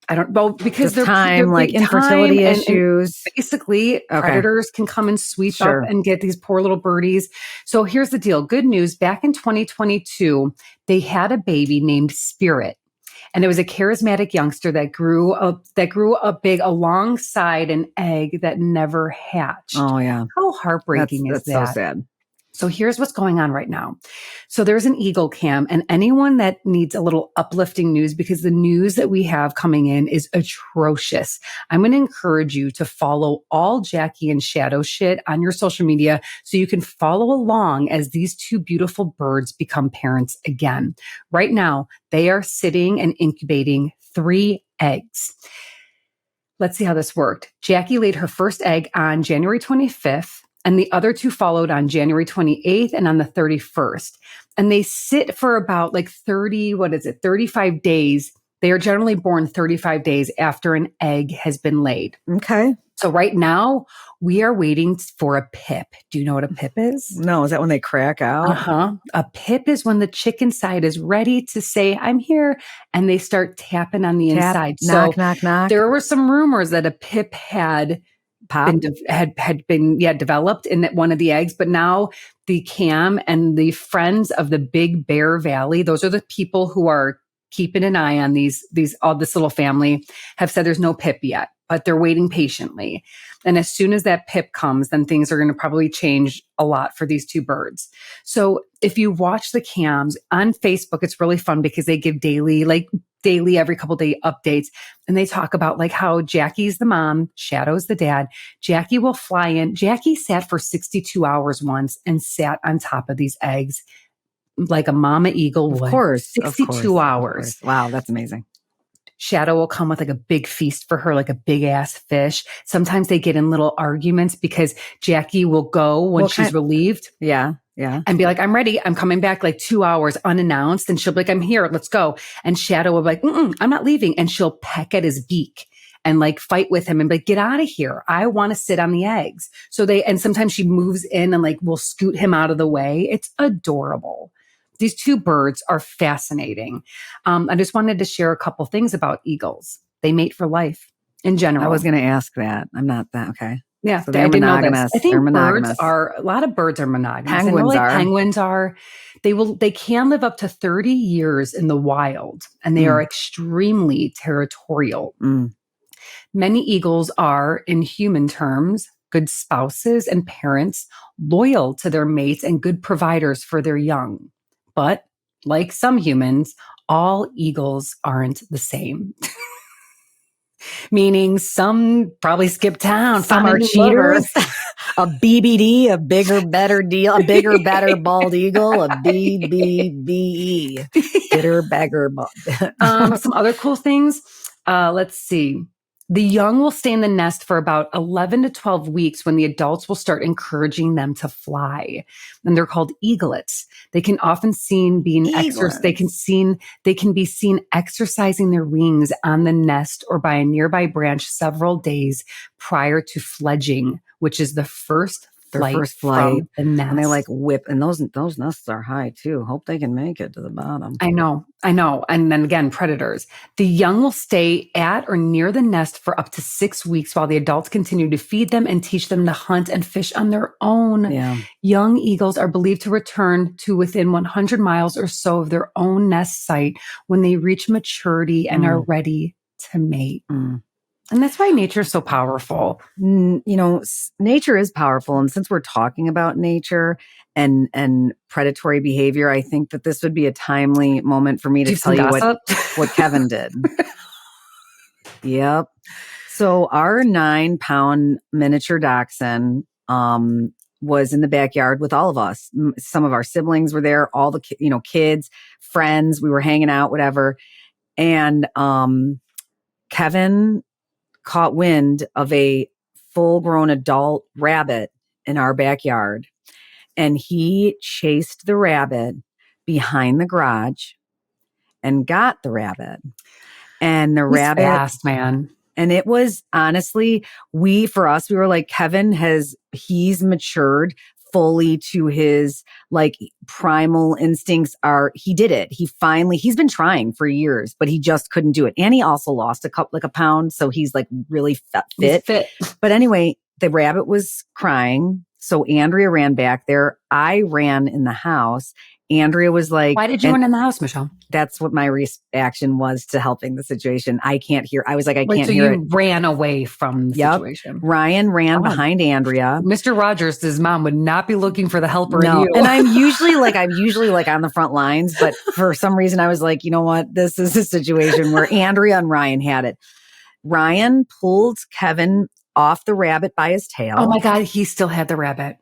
I don't know, because they're like infertility issues. And basically, predators can come and sweep up and get these poor little birdies. So here's the deal. Good news. Back in 2022, they had a baby named Spirit. And it was a charismatic youngster that grew up big alongside an egg that never hatched. Oh, yeah. How heartbreaking is that? That's so sad. So here's what's going on right now. So there's an Eagle Cam, and anyone that needs a little uplifting news, because the news that we have coming in is atrocious. I'm going to encourage you to follow all Jackie and Shadow shit on your social media so you can follow along as these two beautiful birds become parents again. Right now, they are sitting and incubating 3 eggs. Let's see how this worked. Jackie laid her first egg on January 25th. And the other 2 followed on January 28th and on the 31st. And they sit for about like 35 days. They are generally born 35 days after an egg has been laid. Okay. So right now, we are waiting for a pip. Do you know what a pip is? No, is that when they crack out? Uh-huh. A pip is when the chicken side is ready to say, I'm here, and they start tapping on the inside. Knock, knock, knock. There were some rumors that a pip had been developed in one of the eggs, but now the Cam and the friends of the Big Bear Valley, those are the people who are keeping an eye on this little family, have said there's no pip yet, but they're waiting patiently. And as soon as that pip comes, then things are going to probably change a lot for these 2 birds. So if you watch the Cams on Facebook, it's really fun because they give daily, every couple day updates. And they talk about like how Jackie's the mom, Shadow's the dad. Jackie will fly in. Jackie sat for 62 hours once and sat on top of these eggs like a mama eagle would. Of course. 62 hours. Wow, that's amazing. Shadow will come with like a big feast for her, like a big ass fish. Sometimes they get in little arguments because Jackie will go when she's relieved. Yeah. And be like, I'm ready. I'm coming back like 2 hours unannounced. And she'll be like, I'm here. Let's go. And Shadow will be like, I'm not leaving. And she'll peck at his beak and like fight with him and be like, get out of here. I want to sit on the eggs. And sometimes she moves in and like will scoot him out of the way. It's adorable. These two birds are fascinating. I just wanted to share a couple things about eagles. They mate for life in general. I was going to ask that. I'm not that. Okay. Yeah, so they're monogamous. I think a lot of birds are monogamous. Penguins are. They can live up to 30 years in the wild, and they are extremely territorial. Many eagles are, in human terms, good spouses and parents, loyal to their mates and good providers for their young. But like some humans, all eagles aren't the same. Meaning some probably skip town. Some are cheaters. A BBD, a bigger, better deal. A bigger, better bald eagle. A BBBE. Bitter, beggar. Some other cool things. Let's see. The young will stay in the nest for about 11 to 12 weeks when the adults will start encouraging them to fly. And they're called eaglets. They can often they can be seen exercising their wings on the nest or by a nearby branch several days prior to fledging, which is the first flight from the nest. And they like whip, and those nests are high too. Hope they can make it to the bottom. I know. And then again, predators. The young will stay at or near the nest for up to 6 weeks while the adults continue to feed them and teach them to hunt and fish on their own. Yeah. Young eagles are believed to return to within 100 miles or so of their own nest site when they reach maturity and are ready to mate. And that's why nature is so powerful. Nature is powerful. And since we're talking about nature and predatory behavior, I think that this would be a timely moment for me to tell you what Kevin did. Yep. So our 9-pound miniature dachshund was in the backyard with all of us. Some of our siblings were there, all the kids, friends, we were hanging out, whatever. And Kevin caught wind of a full-grown adult rabbit in our backyard. And he chased the rabbit behind the garage and got the rabbit. And the rabbit, fast, man. And it was honestly, we were like, he's matured fully to his like primal instincts he did it. He's been trying for years, but he just couldn't do it. And he also lost a pound. So he's like really fit. But anyway, the rabbit was crying. So Andrea ran back there. I ran in the house. Andrea was like, why did you run in the house, Michelle? That's what my reaction was to helping the situation. I can't hear. I was like, I can't hear it. So you ran away from the situation. Ryan ran behind Andrea. Mr. Rogers, his mom would not be looking for the helper in you. And I'm usually like on the front lines, but for some reason I was like, you know what? This is a situation where Andrea and Ryan had it. Ryan pulled Kevin off the rabbit by his tail. Oh my God, he still had the rabbit.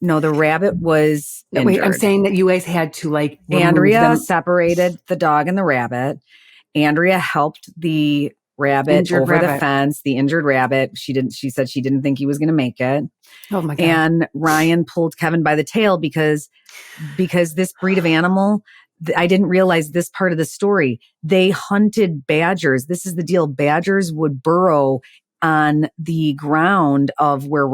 No, the rabbit was injured. Wait, I'm saying that you guys had to like Andrea separated the dog and the rabbit. Andrea helped the rabbit over the fence, the injured rabbit. She said she didn't think he was going to make it. Oh my God. And Ryan pulled Kevin by the tail because this breed of animal, I didn't realize this part of the story. They hunted badgers. This is the deal. Badgers would burrow on the ground of where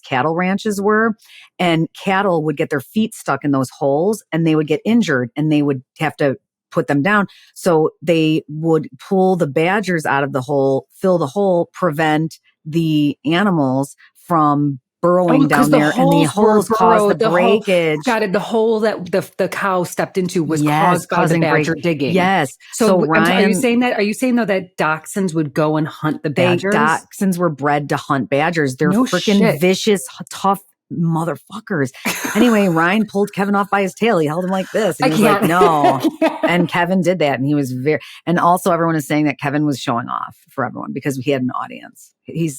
cattle ranches were, and cattle would get their feet stuck in those holes and they would get injured and they would have to put them down. So they would pull the badgers out of the hole, fill the hole, prevent the animals from burrowing down there, and the holes caused the breakage. Got it. The hole that the cow stepped into was caused by the badger digging. Yes. So Ryan, are you saying though that dachshunds would go and hunt the badgers? Dachshunds were bred to hunt badgers. They're freaking vicious, tough motherfuckers. Anyway, Ryan pulled Kevin off by his tail. He held him like this. And he was like, no. And Kevin did that. And he was and also everyone is saying that Kevin was showing off for everyone because he had an audience.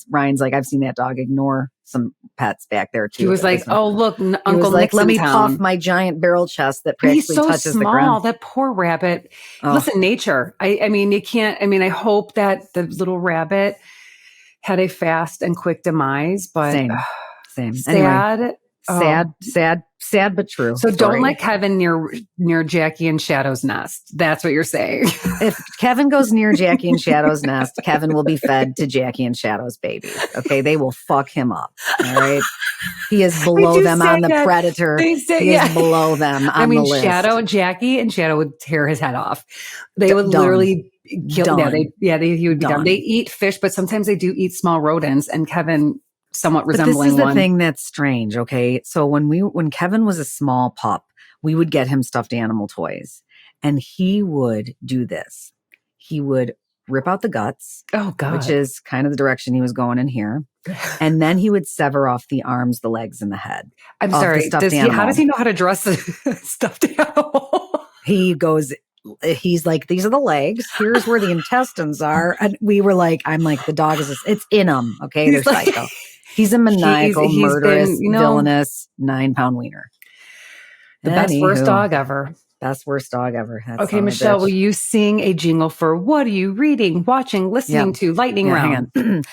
Ryan's like, I've seen that dog ignore some pets back there too. He was like, "Oh, look, Uncle like, Nick's let in me town." puff my giant barrel chest that But he's practically so touches small. the ground. That poor rabbit. Oh. Listen, nature. I mean, you can't. I mean, I hope that the little rabbit had a fast and quick demise, but same. Sad. Anyway, Oh. sad, but true. So story. don't let Kevin near Jackie and Shadow's nest. That's what you're saying. If Kevin goes near Jackie and Shadow's nest, Kevin will be fed to Jackie and Shadow's babies. Okay, they will fuck him up. All right. He is below them on the predator. He is below them on the list. Jackie and Shadow would tear his head off. They would literally kill him. He would be done. They eat fish, but sometimes they do eat small rodents, and Kevin somewhat resembling one. This is the thing that's strange, okay? So when Kevin was a small pup, we would get him stuffed animal toys, and he would do this. He would rip out the guts, which is kind of the direction he was going in here. And then he would sever off the arms, the legs, and the head. I'm sorry. How does he know how to dress a stuffed animal? He's like, these are the legs. Here's where the intestines are. And we were like, I'm like, the dog it's in him. Okay. They're psycho. He's a maniacal, murderous, villainous 9-pound wiener. The best worst dog ever. Best worst dog ever. Okay, Michelle, will you sing a jingle for what are you reading, watching, listening to? Lightning round. Hang on.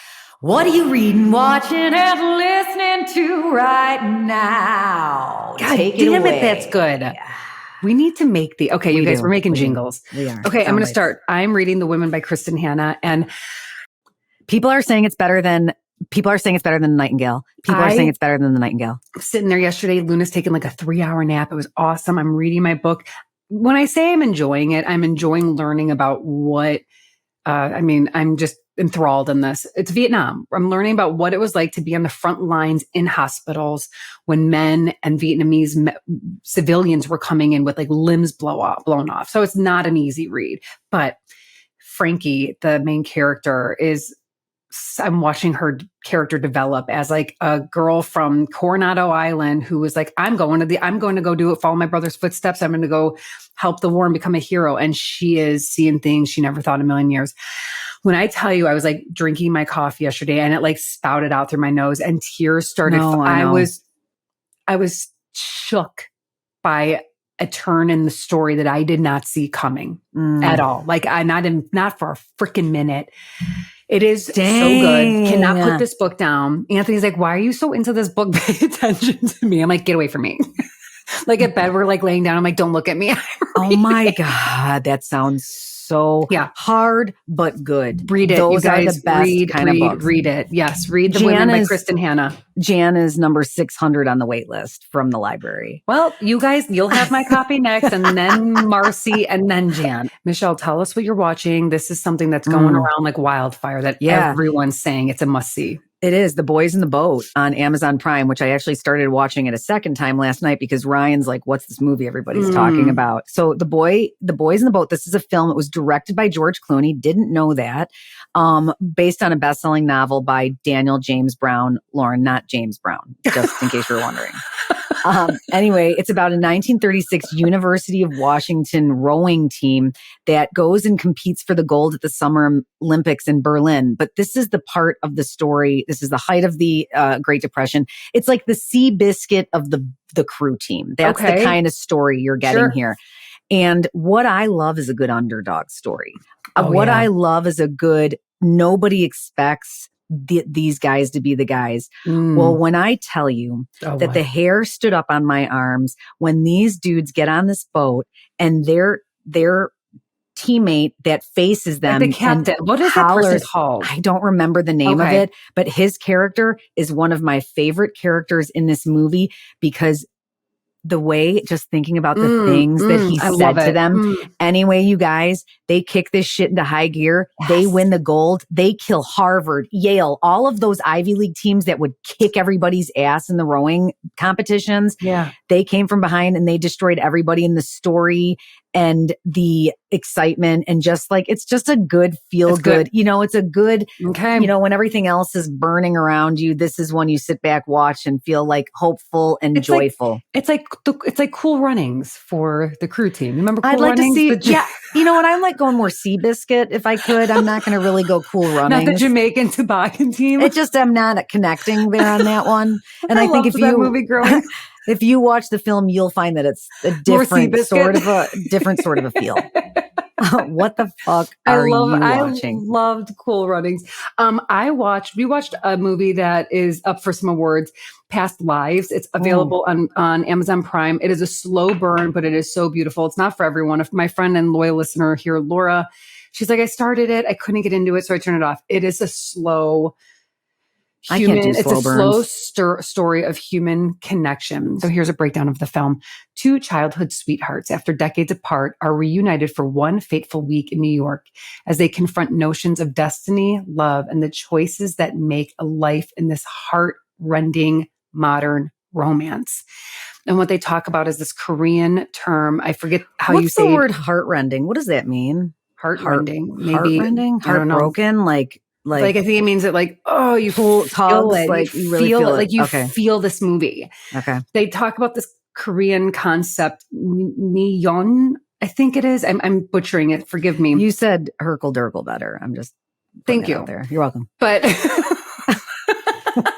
What are you reading, watching, and listening to right now? God damn it, that's good. Yeah. We need to make you guys, we're making jingles. We are. Okay, I'm going to start. I'm reading The Women by Kristen Hanna, and people are saying it's better than Nightingale. People are saying it's better than The Nightingale. Sitting there yesterday, Luna's taking like a 3-hour nap. It was awesome. I'm reading my book. When I say I'm enjoying it, I'm enjoying learning about what, I'm just enthralled in this. It's Vietnam. I'm learning about what it was like to be on the front lines in hospitals when men and Vietnamese civilians were coming in with like limbs blown off. So it's not an easy read. But Frankie, the main character, I'm watching her character develop as like a girl from Coronado Island who was like, I'm going to go follow my brother's footsteps. I'm going to go help the war and become a hero. And she is seeing things she never thought in a million years. When I tell you, I was like drinking my coffee yesterday and it like spouted out through my nose and tears started. I was shook by a turn in the story that I did not see coming at all. Like not for a freaking minute. It is so good. Cannot put this book down. Anthony's like, why are you so into this book? Pay attention to me. I'm like, get away from me. Like at bed, we're like laying down. I'm like, don't look at me. Oh my God. That sounds so hard, but good. Read it. Those you guys, are the best kind of books. Read it. Yes. Read The Women by Kristen Hanna. Jan is number 600 on the wait list from the library. Well, you guys, you'll have my copy next, and then Marcy, and then Jan. Michelle, tell us what you're watching. This is something that's going around like wildfire that everyone's saying it's a must-see. It is The Boys in the Boat on Amazon Prime, which I actually started watching it a second time last night because Ryan's like, what's this movie everybody's talking about? So The Boys in the Boat, this is a film. It was directed by George Clooney. Didn't know that. Based on a best-selling novel by Daniel James Brown, Lauren, not James Brown, just in case you're wondering. Anyway, it's about a 1936 University of Washington rowing team that goes and competes for the gold at the Summer Olympics in Berlin. But this is the part of the story. This is the height of the Great Depression. It's like the Seabiscuit of the crew team. That's the kind of story you're getting here. And what I love is a good underdog story. I love is a good, nobody expects these guys to be the guys. Well, when I tell you that the hair stood up on my arms when these dudes get on this boat and their teammate that faces them, like the captain, what is that person called? I don't remember the name of it, but his character is one of my favorite characters in this movie because the way, just thinking about the things that he said to them. Anyway, you guys, they kick this shit into high gear. Yes. They win the gold. They kill Harvard, Yale, all of those Ivy League teams that would kick everybody's ass in the rowing competitions. Yeah. They came from behind and they destroyed everybody in the story. and the excitement and just like, it's just a good feel good. It's a good, when everything else is burning around you, this is when you sit back, watch and feel like hopeful and joyful. It's like Cool Runnings for the crew team. Remember Cool I'd like Runnings? to see, I'm like going more Seabiscuit if I could. I'm not going to really go Cool Runnings. Not the Jamaican toboggan team. I'm not connecting there on that one. And I think that movie growing. If you watch the film, you'll find that it's a different sort of a feel. What the fuck are you watching? I loved Cool Runnings. We watched a movie that is up for some awards, Past Lives. It's available on Amazon Prime. It is a slow burn, but it is so beautiful. It's not for everyone. If my friend and loyal listener here, Laura, she's like, I started it. I couldn't get into it, so I turned it off. It is a slow story of human connection. So here's a breakdown of the film. Two childhood sweethearts, after decades apart, are reunited for one fateful week in New York as they confront notions of destiny, love, and the choices that make a life in this heart-rending modern romance. And what they talk about is this Korean term. I forget how you say the word heart-rending. What does that mean? Heart-rending. Maybe heart-rending? Heartbroken? Like I think it means that you feel it. Like you really feel it. Like you feel this movie. Okay. They talk about this Korean concept, Nyeon, I think it is. I'm butchering it. Forgive me. You said Hurkle, Durkle better. I'm just thank you. Out there. You're welcome. But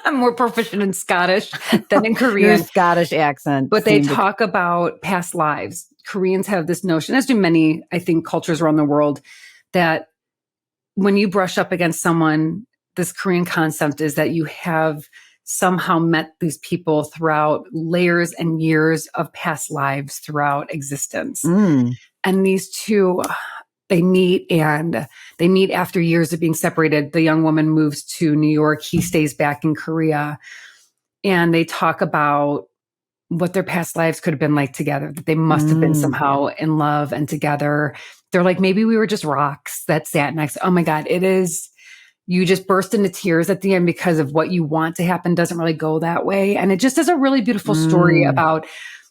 I'm more proficient in Scottish than in Korean. Your Scottish accent. But they talk about past lives. Koreans have this notion, as do many, I think, cultures around the world, that when you brush up against someone, this Korean concept is that you have somehow met these people throughout layers and years of past lives throughout existence. And these two, they meet after years of being separated. The young woman moves to New York. He stays back in Korea. And they talk about what their past lives could have been like together, that they must have been somehow in love and together. They're like, maybe we were just rocks that sat next. Oh my God, it is. You just burst into tears at the end because of what you want to happen doesn't really go that way. And it just is a really beautiful story about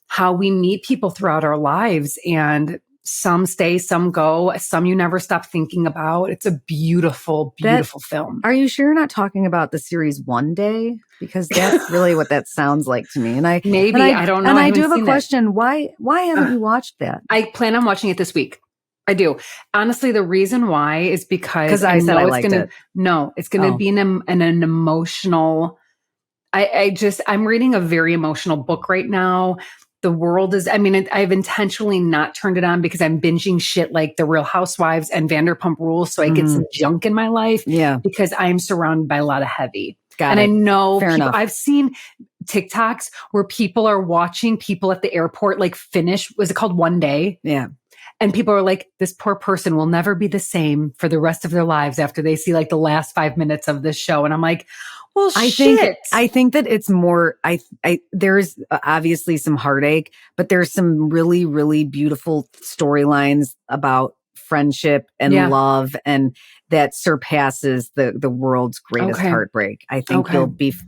how we meet people throughout our lives, and some stay, some go, some you never stop thinking about. It's a beautiful, beautiful film. Are you sure you're not talking about the series One Day? Because that's really what that sounds like to me. And I don't know. And I do have a question. Why haven't you watched that? I plan on watching it this week. I do. Honestly, the reason why is because I said I liked it. No, it's going to be an emotional. I'm reading a very emotional book right now. The world is, I've intentionally not turned it on because I'm binging shit like The Real Housewives and Vanderpump Rules. So I get some junk in my life because I'm surrounded by a lot of heavy. I know I've seen TikToks where people are watching people at the airport finish. Was it called One Day? Yeah. And people are like, this poor person will never be the same for the rest of their lives after they see the last 5 minutes of this show. And I'm like, well, I think that it's more, there's obviously some heartache, but there's some really, really beautiful storylines about friendship and love, and that surpasses the world's greatest heartbreak. I think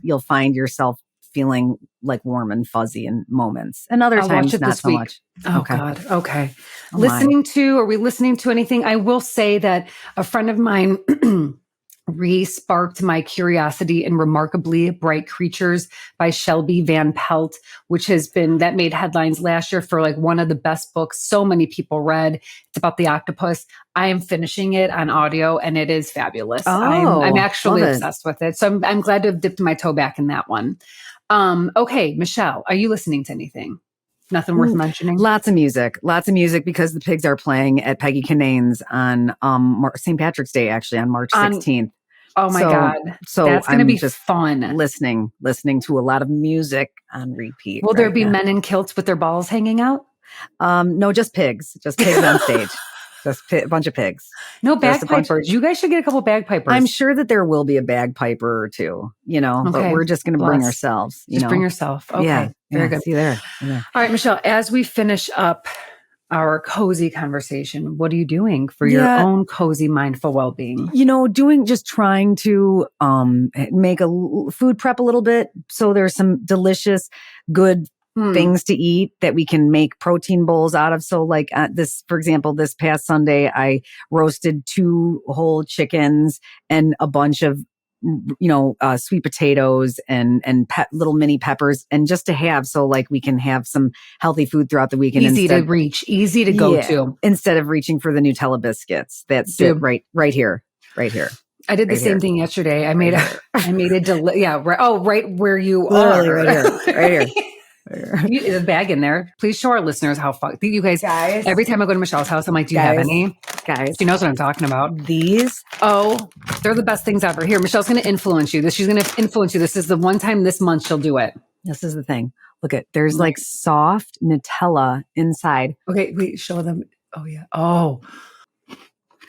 you'll find yourself feeling warm and fuzzy in moments, and other times not so much. Oh God. Okay. Are we listening to anything? I will say that a friend of mine re-sparked my curiosity in Remarkably Bright Creatures by Shelby Van Pelt, that made headlines last year for one of the best books so many people read. It's about the octopus. I am finishing it on audio and it is fabulous. I'm actually obsessed with it. So I'm glad to have dipped my toe back in that one. Okay, Michelle, are you listening to anything? Nothing worth mentioning? Lots of music because the Pigs are playing at Peggy Canane's on St. Patrick's Day, actually on March 16th. Oh my God. So that's going to be just fun. Listening to a lot of music on repeat. Will there be men in kilts with their balls hanging out? No, just pigs on stage. Just a bunch of pigs. No bagpipers. You guys should get a couple bagpipers. I'm sure that there will be a bagpiper or two, but we're just going to bring ourselves. Bring yourself. Okay. Yeah. Very good. See you there. Yeah. All right, Michelle, as we finish up our cozy conversation, what are you doing for your own cozy, mindful well-being? Trying to make a food prep a little bit. So there's some delicious, good things to eat that we can make protein bowls out of. So like this, for example, this past Sunday, I roasted 2 whole chickens and a bunch of, sweet potatoes and little mini peppers, and just to have, so like we can have some healthy food throughout the weekend. Easy to reach, easy to go to. Instead of reaching for the Nutella biscuits that sit right here. I did the same thing yesterday. I made right where you literally are. right here. There's a bag in there. Please show our listeners how you guys. Every time I go to Michelle's house, I'm like, "Do you have any?" Guys, she knows what I'm talking about. These, they're the best things ever. Here, Michelle's going to influence you. She's going to influence you. This is the one time this month she'll do it. This is the thing. Look there's like soft Nutella inside. Okay, wait, show them. Oh yeah. Oh,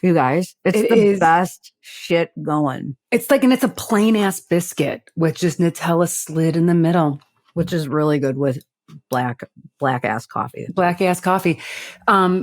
you guys, it's the best shit going. It's like, and it's a plain ass biscuit with just Nutella slid in the middle, which is really good with black ass coffee.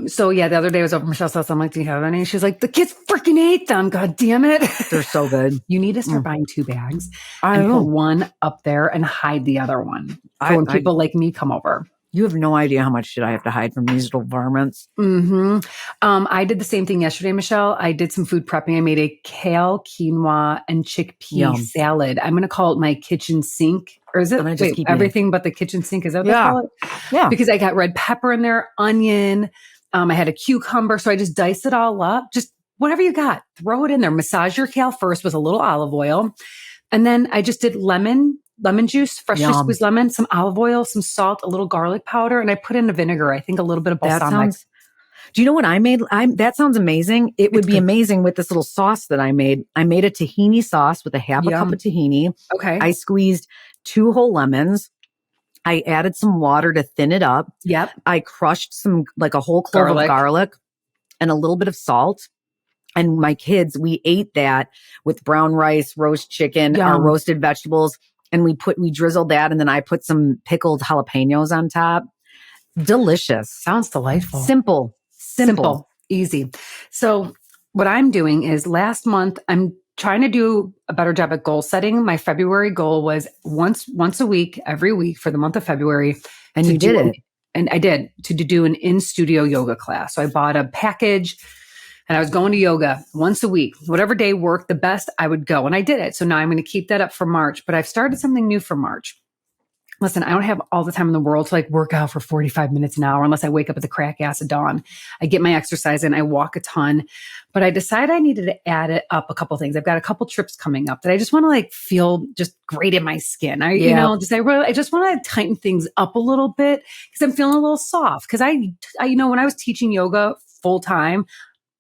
So yeah, the other day I was over at Michelle's house. I'm like, "Do you have any?" She's like, "The kids freaking ate them. God damn it." They're so good. You need to start buying 2 bags and put one up there and hide the other one for when people like me come over. You have no idea how much shit I have to hide from these little varmints. I did the same thing yesterday, Michelle. I did some food prepping. I made a kale, quinoa, and chickpea salad. I'm going to call it my kitchen sink. Or is it everything but the kitchen sink? Is that what they call it? Yeah. Because I got red pepper in there, onion. I had a cucumber. So I just diced it all up. Just whatever you got, throw it in there. Massage your kale first with a little olive oil. And then I just did lemon juice, freshly squeezed lemon, some olive oil, some salt, a little garlic powder, and I put in a vinegar. I think a little bit of balsamic. Do you know what I made? That sounds amazing. It would be amazing with this little sauce that I made. I made a tahini sauce with a half a cup of tahini. Okay. I squeezed 2 whole lemons. I added some water to thin it up. Yep. I crushed a whole clove of garlic and a little bit of salt. And my kids, we ate that with brown rice, roast chicken, our roasted vegetables. And we drizzled that, and then I put some pickled jalapenos on top. Delicious. Sounds delightful. Simple. Easy. So what I'm doing is last month, I'm trying to do a better job at goal setting. My February goal was once a week, every week for the month of February. And you did it. And I did, to do an in-studio yoga class. So I bought a package. And I was going to yoga once a week. Whatever day worked the best, I would go. And I did it. So now I'm going to keep that up for March. But I've started something new for March. Listen, I don't have all the time in the world to work out for 45 minutes an hour unless I wake up at the crack ass of dawn. I get my exercise in, I walk a ton. But I decided I needed to add it up a couple things. I've got a couple trips coming up that I just want to feel just great in my skin. I just want to tighten things up a little bit because I'm feeling a little soft. Because I when I was teaching yoga full time,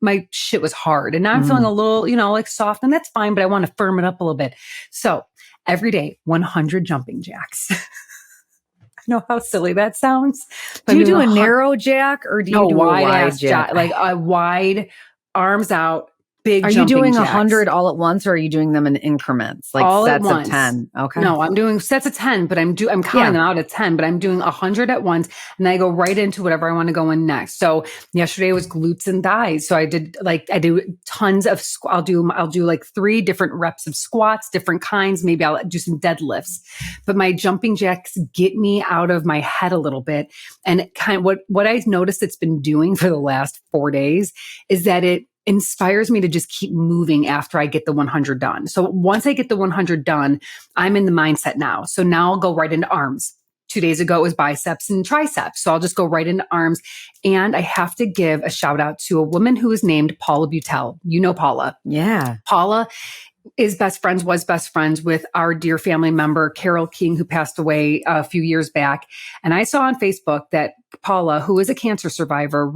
my shit was hard. And now I'm feeling a little, soft, and that's fine, but I want to firm it up a little bit. So every day, 100 jumping jacks. I know how silly that sounds. Do you do a narrow jack or do you do a wide jack? Like a wide, arms out, big Are you doing 100 all at once, or are you doing them in increments, like all sets of 10? Okay. No, I'm doing sets of 10, but I'm counting them out at 10, but I'm doing 100 at once, and I go right into whatever I want to go in next. So yesterday was glutes and thighs. So I do tons of I'll do like 3 different reps of squats, different kinds. Maybe I'll do some deadlifts. But my jumping jacks get me out of my head a little bit. And kind of what I've noticed it's been doing for the last 4 days is that it inspires me to just keep moving after I get the 100 done. So once I get the 100 done, I'm in the mindset now. So now I'll go right into arms. 2 days ago, it was biceps and triceps. So I'll just go right into arms. And I have to give a shout out to a woman who is named Paula Butel. You know Paula. Yeah. Paula was best friends with our dear family member, Carol King, who passed away a few years back. And I saw on Facebook that Paula, who is a cancer survivor,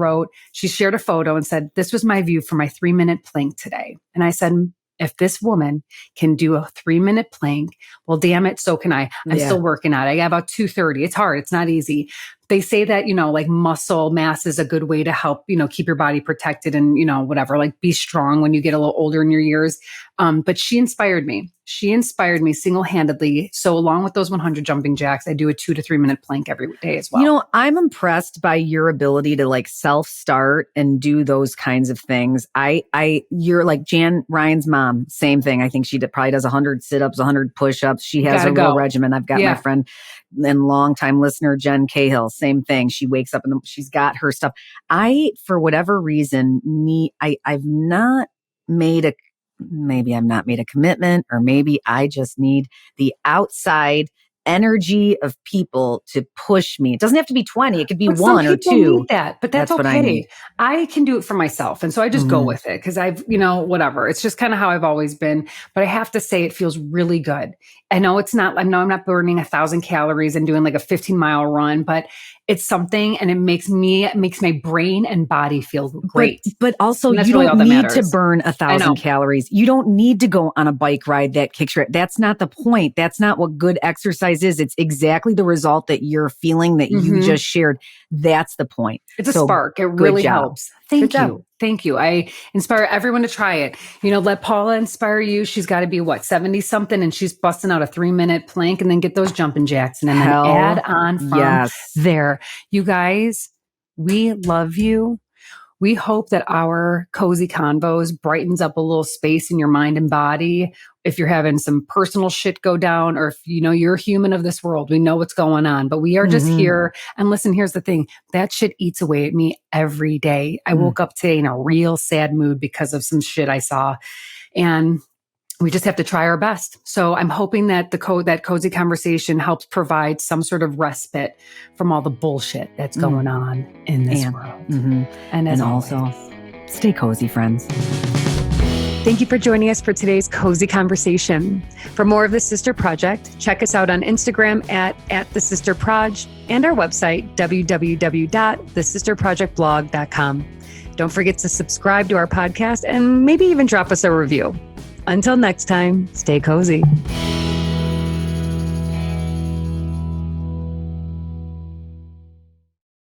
she shared a photo and said, "This was my view for my 3-minute plank today." And I said, if this woman can do a 3-minute plank, well, damn it, so can I. I'm still working on it. I got about 2:30. It's hard. It's not easy. they say that, like muscle mass is a good way to help, keep your body protected and, whatever, like be strong when you get a little older in your years. But she inspired me. She inspired me single-handedly. So along with those 100 jumping jacks, I do a 2 to 3 minute plank every day as well. I'm impressed by your ability to like self-start and do those kinds of things. You're like Jan Ryan's mom, same thing. I think she probably does 100 sit-ups, 100 push-ups. She has a real regimen. I've got my friend and longtime listener, Jen Cahill, same thing. She wakes up and she's got her stuff. For whatever reason, I've not made a commitment, or maybe I just need the outside energy of people to push me. It doesn't have to be 20. It could be 1 or 2. Need that, but that's okay. What I need. I can do it for myself. And so I just go with it because I've, whatever. It's just kind of how I've always been. But I have to say it feels really good. I know I'm not burning 1,000 calories and doing like a 15-mile run, but it's something, and it makes my brain and body feel great. But also you don't need to burn 1,000 calories. You don't need to go on a bike ride that kicks your. That's not the point. That's not what good exercise is. It's exactly the result that you're feeling that you just shared. That's the point. It's a spark. It really helps. Thank you. I inspire everyone to try it. Let Paula inspire you. She's got to be 70 something, and she's busting out a 3-minute plank, and then get those jumping jacks, and then add on from there. You guys, we love you. We hope that our cozy convos brightens up a little space in your mind and body. If you're having some personal shit go down, or if you're a human of this world, we know what's going on, but we are just here. And listen, here's the thing. That shit eats away at me every day. I woke up today in a real sad mood because of some shit I saw. And we just have to try our best. So I'm hoping that that cozy conversation helps provide some sort of respite from all the bullshit that's going on in this world. And also, stay cozy, friends. Thank you for joining us for today's cozy conversation. For more of The Sister Project, check us out on Instagram at The Sister Proj, and our website, www.thesisterprojectblog.com. Don't forget to subscribe to our podcast and maybe even drop us a review. Until next time, stay cozy.